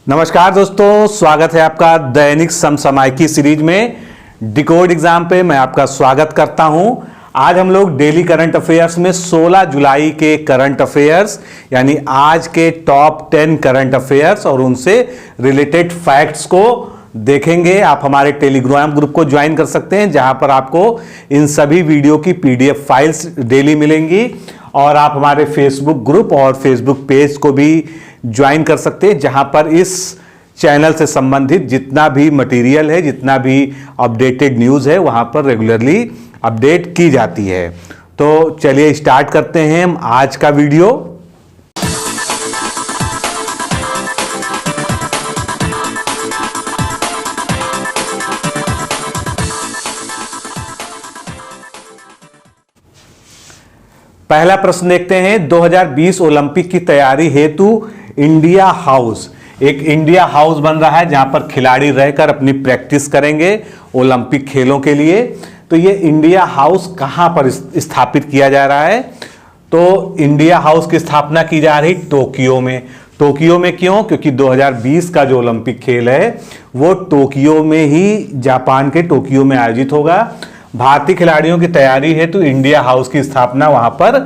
नमस्कार दोस्तों, स्वागत है आपका दैनिक समसामयिकी सीरीज में डिकोड एग्जाम पे। मैं आपका स्वागत करता हूं। आज हम लोग डेली करंट अफेयर्स में 16 जुलाई के करंट अफेयर्स यानी आज के टॉप 10 करंट अफेयर्स और उनसे रिलेटेड फैक्ट्स को देखेंगे। आप हमारे टेलीग्राम ग्रुप को ज्वाइन कर सकते हैं, जहां पर आपको इन सभी वीडियो की पीडीएफ फाइल्स डेली मिलेंगी। और आप हमारे फेसबुक ग्रुप और फेसबुक पेज को भी ज्वाइन कर सकते हैं, जहां पर इस चैनल से संबंधित जितना भी मटेरियल है, जितना भी अपडेटेड न्यूज़ है, वहां पर रेगुलरली अपडेट की जाती है। तो चलिए स्टार्ट करते हैं हम आज का वीडियो। पहला प्रश्न देखते हैं। 2020 ओलंपिक की तैयारी हेतु इंडिया हाउस, एक इंडिया हाउस बन रहा है जहां पर खिलाड़ी रहकर अपनी प्रैक्टिस करेंगे ओलंपिक खेलों के लिए। तो ये इंडिया हाउस कहां पर स्थापित किया जा रहा है? तो इंडिया हाउस की स्थापना की जा रही टोक्यो में। टोक्यो में क्यों? क्योंकि 2020 का जो ओलंपिक खेल है वो टोक्यो में ही, जापान के टोक्यो में आयोजित होगा। भारतीय खिलाड़ियों की तैयारी है तो इंडिया हाउस की स्थापना वहां पर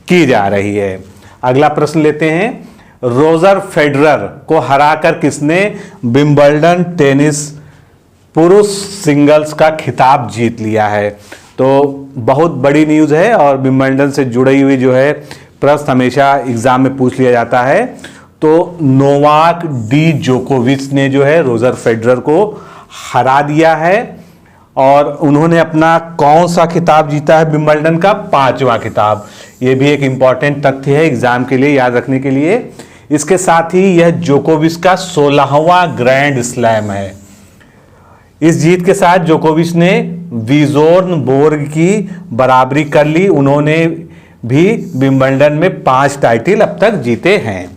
की जा रही है। अगला प्रश्न लेते हैं। रोजर फेडरर को हराकर किसने विंबलडन टेनिस पुरुष सिंगल्स का खिताब जीत लिया है? तो बहुत बड़ी न्यूज है और विंबलडन से जुड़ी हुई जो है प्रश्न हमेशा एग्जाम में पूछ लिया जाता है। तो नोवाक डी जोकोविच ने जो है रोजर फेडरर को हरा दिया है और उन्होंने अपना कौन सा खिताब जीता है? विंबलडन का 5वां खिताब। यह भी एक इंपॉर्टेंट तथ्य है एग्जाम के लिए याद रखने के लिए। इसके साथ ही यह जोकोविच का 16वां ग्रैंड स्लैम है। इस जीत के साथ जोकोविच ने विजोर्न बोर्ग की बराबरी कर ली। उन्होंने भी विंबलडन में 5 टाइटल अब तक जीते हैं।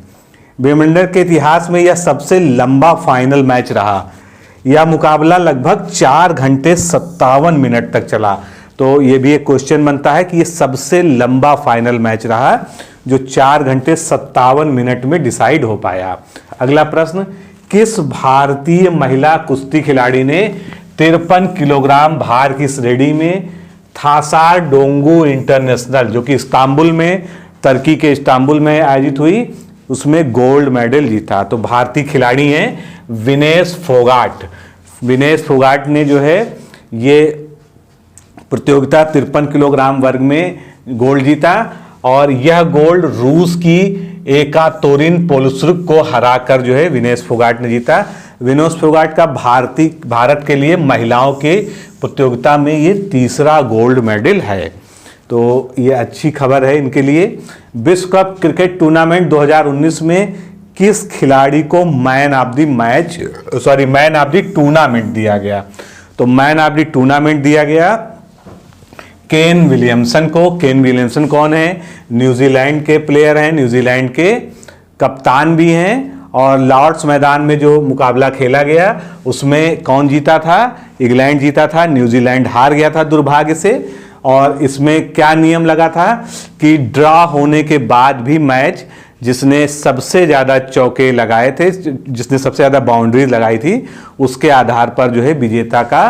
विंबलडन के इतिहास में यह सबसे लंबा फाइनल मैच रहा। यह मुकाबला लगभग 4 घंटे 57 मिनट तक चला। तो यह भी एक क्वेश्चन बनता है कि यह सबसे लंबा फाइनल मैच रहा जो 4 घंटे 57 मिनट में डिसाइड हो पाया। अगला प्रश्न। किस भारतीय महिला कुश्ती खिलाड़ी ने 53 किलोग्राम भार की श्रेणी में थासार डोंगू इंटरनेशनल, जो कि इस्तांबुल में, तुर्की के इस्तांबुल में आयोजित हुई, उसमें गोल्ड मेडल जीता? तो भारतीय खिलाड़ी हैं विनेश फोगाट। विनेश फोगाट ने जो है ये प्रतियोगिता 53 किलोग्राम वर्ग में गोल्ड जीता और यह गोल्ड रूस की एकातोरिन पोलुसुक को हराकर जो है विनेश फोगाट ने जीता। विनेश फोगाट का भारत के लिए महिलाओं के प्रतियोगिता में ये 3रा गोल्ड मेडल है। तो ये अच्छी खबर है इनके लिए। विश्व कप क्रिकेट टूर्नामेंट 2019 में किस खिलाड़ी को मैन ऑफ द टूर्नामेंट दिया गया? तो मैन ऑफ द टूर्नामेंट दिया गया केन विलियमसन को। केन विलियमसन कौन है? न्यूजीलैंड के प्लेयर हैं, न्यूजीलैंड के कप्तान भी हैं। और लॉर्ड्स मैदान में जो मुकाबला खेला गया उसमें कौन जीता था? इंग्लैंड जीता था, न्यूजीलैंड हार गया था दुर्भाग्य से। और इसमें क्या नियम लगा था कि ड्रॉ होने के बाद भी मैच जिसने सबसे ज़्यादा चौके लगाए थे, जिसने सबसे ज़्यादा बाउंड्रीज लगाई थी, उसके आधार पर जो है विजेता का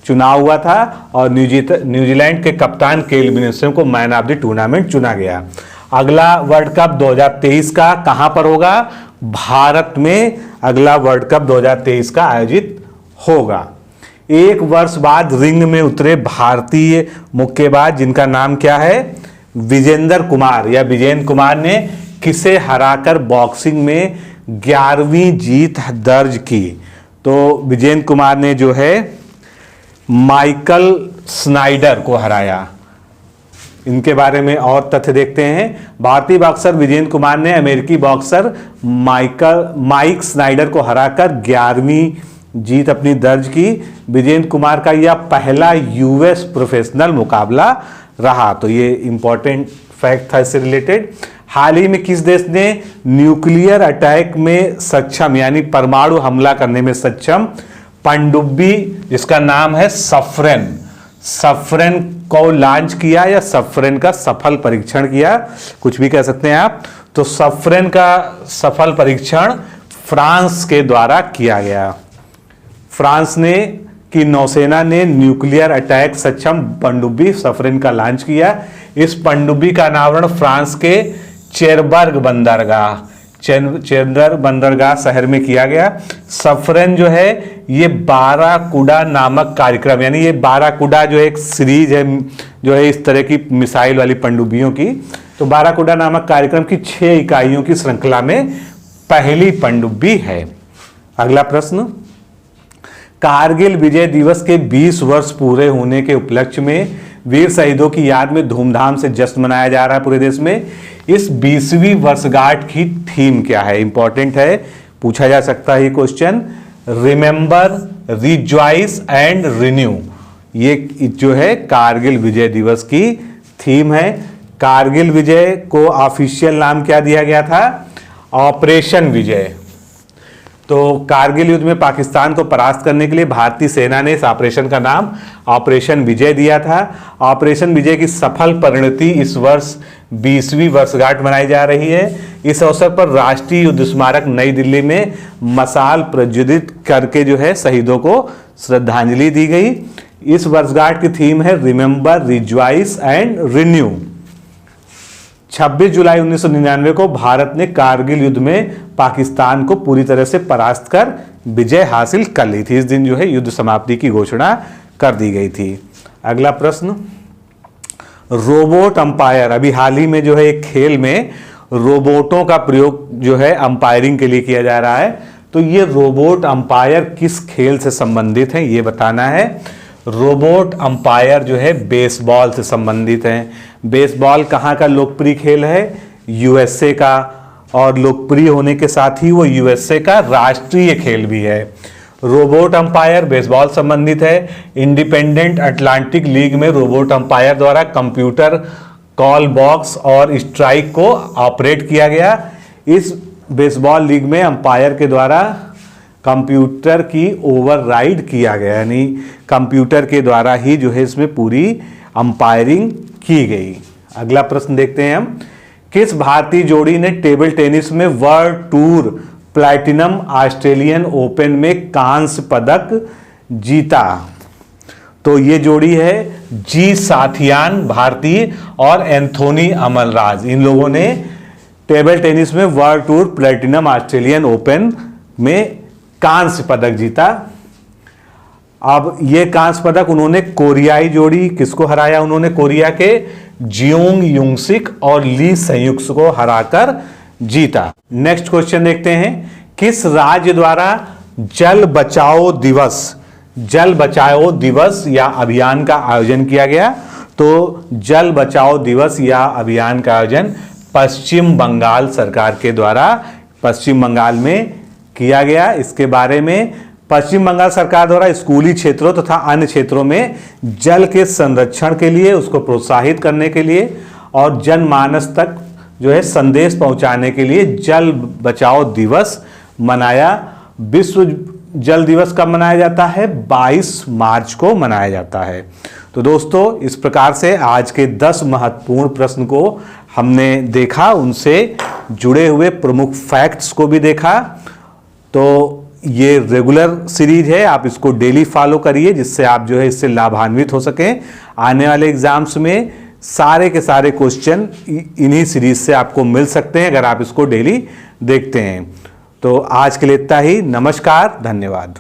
चुनाव हुआ था और न्यूजीलैंड के कप्तान केन विलियमसन को मैन ऑफ द टूर्नामेंट चुना गया। अगला वर्ल्ड कप 2023 का कहां पर होगा? भारत में अगला वर्ल्ड कप 2023 का आयोजित होगा। 1 वर्ष बाद रिंग में उतरे भारतीय मुक्केबाज जिनका नाम क्या है? विजेंद्र कुमार या विजेंद्र कुमार ने किसे हराकर बॉक्सिंग में 11वीं जीत दर्ज की? तो विजेंद्र कुमार ने जो है माइकल स्नाइडर को हराया। इनके बारे में और तथ्य देखते हैं। भारतीय बॉक्सर विजेंद्र कुमार ने अमेरिकी बॉक्सर माइक स्नाइडर को हराकर 11वीं जीत अपनी दर्ज की। विजेंद्र कुमार का यह पहला यूएस प्रोफेशनल मुकाबला रहा। तो ये इंपॉर्टेंट फैक्ट था इससे रिलेटेड। हाल ही में किस देश ने न्यूक्लियर अटैक में सक्षम यानी परमाणु हमला करने में सक्षम पनडुब्बी, जिसका नाम है सफरेन को लॉन्च किया या सफरेन का सफल परीक्षण किया? कुछ भी कह सकते हैं आप। तो सफरेन का सफल परीक्षण फ्रांस के द्वारा किया गया। फ्रांस ने की नौसेना ने न्यूक्लियर अटैक सक्षम पनडुब्बी सफरेन का लॉन्च किया। इस पनडुब्बी का अनावरण फ्रांस के चेरबर्ग बंदरगाह शहर में किया गया। सफरेन जो है ये बाराकुडा नामक कार्यक्रम, यानी ये बाराकुडा जो एक सीरीज है जो है इस तरह की मिसाइल वाली पनडुब्बियों की, तो बाराकुडा नामक कार्यक्रम की 6 इकाइयों की श्रृंखला में पहली पनडुब्बी है। अगला प्रश्न, कारगिल विजय दिवस के 20 वर्ष पूरे होने के उपलक्ष्य में वीर शहीदों की याद में धूमधाम से जश्न मनाया जा रहा है पूरे देश में। इस 20वीं वर्षगांठ की थीम क्या है? इंपॉर्टेंट है, पूछा जा सकता है ये question. Remember, rejoice and renew, ये जो है कारगिल विजय दिवस की थीम है। कारगिल विजय को ऑफिशियल नाम क्या दिया गया था? ऑपरेशन विजय। तो कारगिल युद्ध में पाकिस्तान को परास्त करने के लिए भारतीय सेना ने इस ऑपरेशन का नाम ऑपरेशन विजय दिया था। ऑपरेशन विजय की सफल परिणति इस वर्ष 20वीं वर्षगांठ मनाई जा रही है। इस अवसर पर राष्ट्रीय युद्ध स्मारक नई दिल्ली में मशाल प्रज्वलित करके जो है शहीदों को श्रद्धांजलि दी गई। इस वर्षगांठ की थीम है रिमेंबर, रिजॉइस एंड रिन्यू। 26 जुलाई 1999 को भारत ने कारगिल युद्ध में पाकिस्तान को पूरी तरह से परास्त कर विजय हासिल कर ली थी। इस दिन जो है युद्ध समाप्ति की घोषणा कर दी गई थी। अगला प्रश्न, रोबोट अंपायर, अभी हाल ही में जो है एक खेल में रोबोटों का प्रयोग जो है अंपायरिंग के लिए किया जा रहा है। तो ये रोबोट अंपायर किस खेल से संबंधित है ये बताना है। रोबोट अंपायर जो है बेसबॉल से संबंधित है। बेसबॉल कहाँ का लोकप्रिय खेल है? यूएसए का, और लोकप्रिय होने के साथ ही वो यूएसए का राष्ट्रीय खेल भी है। रोबोट अंपायर बेसबॉल संबंधित है। इंडिपेंडेंट अटलांटिक लीग में रोबोट अंपायर द्वारा कंप्यूटर कॉल बॉक्स और स्ट्राइक को ऑपरेट किया गया। इस बेसबॉल लीग में अंपायर के द्वारा कंप्यूटर की ओवरराइड किया गया, यानी कंप्यूटर के द्वारा ही जो है इसमें पूरी अंपायरिंग की गई। अगला प्रश्न देखते हैं हम, किस भारतीय जोड़ी ने टेबल टेनिस में world tour platinum Australian open में कांस्य पदक जीता? तो ये जोड़ी है जी साथियान भारतीय और एंथोनी अमलराज। इन लोगों ने टेबल टेनिस में world tour platinum Australian open में कांस्य पदक जीता। अब ये कांस्य पदक उन्होंने कोरियाई जोड़ी किसको हराया? उन्होंने कोरिया के जियोंग युंगसिक और ली संयुक्त को हराकर जीता। नेक्स्ट क्वेश्चन देखते हैं, किस राज्य द्वारा जल बचाओ दिवस या अभियान का आयोजन किया गया? तो जल बचाओ दिवस या अभियान का आयोजन पश्चिम बंगाल सरकार के द्वारा पश्चिम बंगाल में किया गया। इसके बारे में पश्चिम बंगाल सरकार द्वारा स्कूली क्षेत्रों तथा अन्य क्षेत्रों में जल के संरक्षण के लिए, उसको प्रोत्साहित करने के लिए और जनमानस तक जो है संदेश पहुंचाने के लिए जल बचाओ दिवस मनाया। विश्व जल दिवस कब मनाया जाता है? 22 मार्च को मनाया जाता है। तो दोस्तों, इस प्रकार से आज के 10 महत्वपूर्ण प्रश्न को हमने देखा, उनसे जुड़े हुए प्रमुख फैक्ट्स को भी देखा। तो ये रेगुलर सीरीज है, आप इसको डेली फॉलो करिए जिससे आप जो है इससे लाभान्वित हो सकें। आने वाले एग्जाम्स में सारे के सारे क्वेश्चन इन्हीं सीरीज से आपको मिल सकते हैं अगर आप इसको डेली देखते हैं। तो आज के लिए इतना ही। नमस्कार, धन्यवाद।